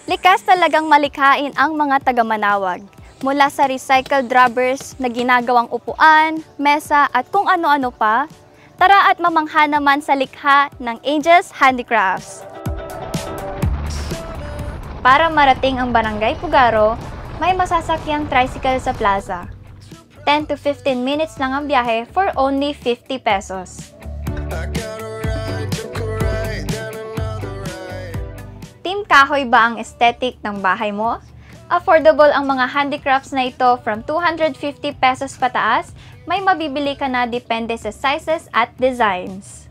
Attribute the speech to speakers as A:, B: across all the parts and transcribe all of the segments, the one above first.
A: Likas talagang malikhain ang mga taga-Manawag. Mula sa recycled rubbers na ginagawang upuan, mesa at kung ano-ano pa, tara at mamangha naman sa likha ng Angel's Handicrafts. Para marating ang Barangay Pugaro, may masasakyang tricycle sa plaza. 10 to 15 minutes lang ang biyahe for only 50 pesos. Team Kahoy ba ang aesthetic ng bahay mo? Affordable ang mga handicrafts na ito from 250 pesos pataas, may mabibili ka na depende sa sizes at designs.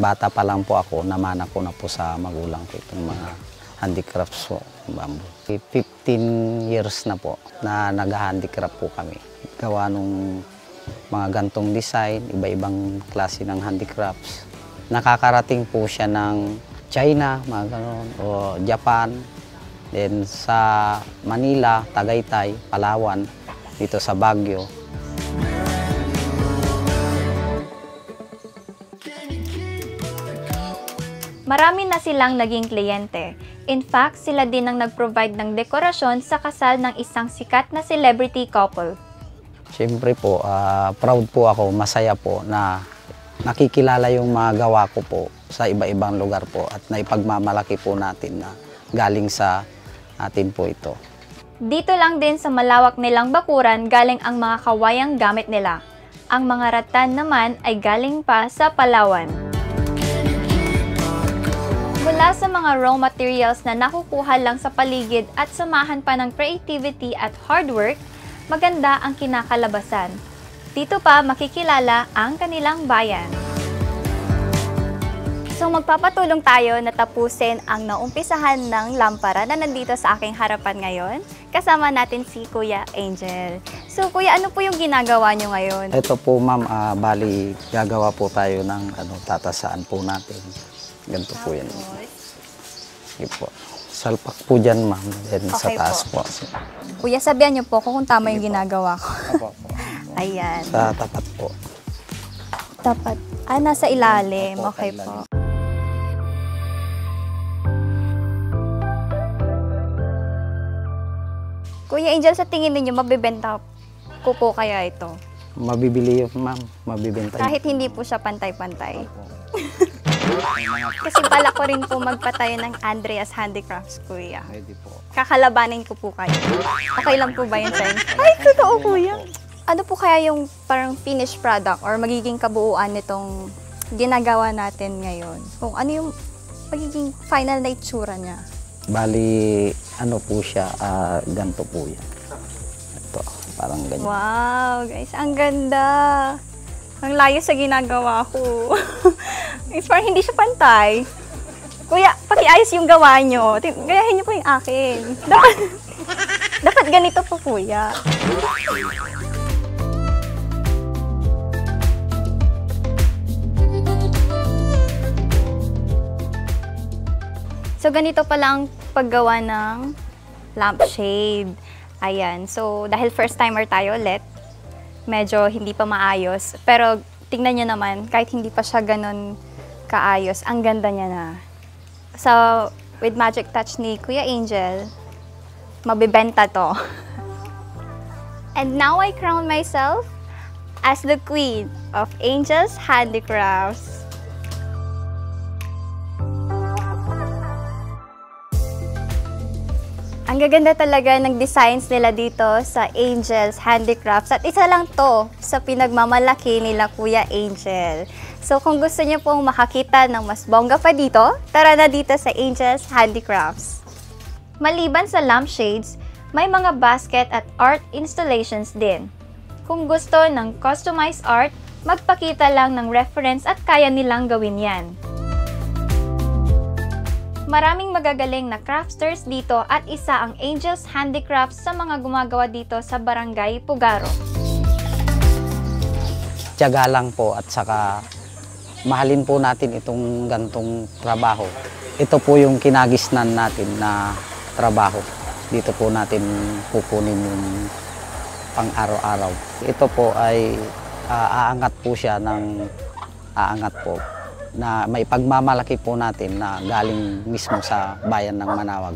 B: Bata pa lang po ako, namana ko na po sa magulang ko itong mga handicrafts po, bamboo. 15 years na po na nag-handicraft po kami. Gawa nung mga gantong design, iba-ibang klase ng handicrafts. Nakakarating po siya ng China, mga ganon, o Japan. Then sa Manila, Tagaytay, Palawan, dito sa Baguio.
A: Marami na silang naging kliyente. In fact, sila din ang nag-provide ng dekorasyon sa kasal ng isang sikat na celebrity couple.
B: Siyempre po, proud po ako, masaya po na nakikilala yung mga gawa ko po sa iba-ibang lugar po at naipagmamalaki po natin na galing sa atin po ito.
A: Dito lang din sa malawak nilang bakuran galing ang mga kawayang gamit nila. Ang mga rattan naman ay galing pa sa Palawan. Mula sa mga raw materials na nakukuha lang sa paligid at samahan pa ng creativity at hard work, maganda ang kinakalabasan. Dito pa makikilala ang kanilang bayan. So magpapatulong tayo na tapusin ang naumpisahan ng lampara na nandito sa aking harapan ngayon. Kasama natin si Kuya Angel. So Kuya, ano po yung ginagawa nyo ngayon?
B: Ito po ma'am, bali gagawa po tayo ng tatasaan po natin. Ganito po yan. Sige po. Salpak po dyan ma'am, then sa taas po.
A: Kuya, sabihan nyo po kung tama yung ginagawa ko.
B: Opo.
A: Ayan.
B: Sa tapat po.
A: Tapat. Nasa ilalim.
B: Opo,
A: Okay
B: sa
A: po.
B: ilalim.
A: Kuya Angel, sa tingin ninyo, mabibenta ko po kaya ito?
B: Mabibili yun ma'am, mabibenta.
A: Kahit hindi po siya pantay-pantay. Kasi bala ko rin po magpatayo ng Andreas Handicrafts, Kuya.
B: Pwede po.
A: Kakalabanin ko po kayo. Okay lang po ba yun sa inyo? Ay, totoo, Kuya. Ano po kaya yung parang finished product or magiging kabuuan nitong ginagawa natin ngayon? Kung ano yung magiging final na itsura niya?
B: Bali, ano po siya, ganito po yan. Ito, parang ganyan.
A: Wow, guys, ang ganda. Ang layo sa ginagawa ko. It's parang hindi siya pantay. Kuya, pakiayos yung gawa nyo. Gayahin nyo po yung akin. Dapat ganito po, Kuya. So, ganito pala ang paggawa ng lampshade. Ayan. So, dahil first timer tayo ulit, medyo hindi pa maayos. Pero, tingnan nyo naman, kahit hindi pa siya ganun kaayos, ang ganda niya na. So, with magic touch ni Kuya Angel, mabibenta to. And now I crown myself as the queen of Angel's Handicrafts. Ang gaganda talaga ng designs nila dito sa Angel's Handicrafts. At isa lang to sa pinagmamalaki nila Kuya Angel. So kung gusto niyo pong makakita ng mas bongga pa dito, tara na dito sa Angel's Handicrafts. Maliban sa lampshades, may mga basket at art installations din. Kung gusto ng customized art, magpakita lang ng reference at kaya nilang gawin yan. Maraming magagaling na crafters dito at isa ang Angel's Handicrafts sa mga gumagawa dito sa Barangay Pugaro.
B: Tiyaga lang po at saka mahalin po natin itong gantong trabaho. Ito po yung kinagisnan natin na trabaho. Dito po natin kukunin yung pang-araw-araw. Ito po ay aangat po siya ng aangat po na may pagmamalaki po natin na galing mismo sa bayan ng Manawag.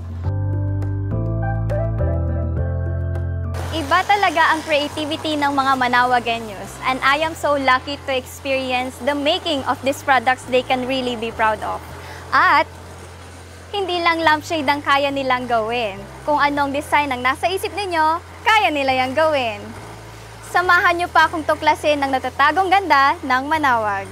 A: Iba talaga ang creativity ng mga Manawagenyos, and I am so lucky to experience the making of these products they can really be proud of. At hindi lang lampshade ang kaya nilang gawin. Kung anong design ang nasa isip ninyo, kaya nila yang gawin. Samahan niyo pa akong tuklasin ng natatagong ganda ng Manawag.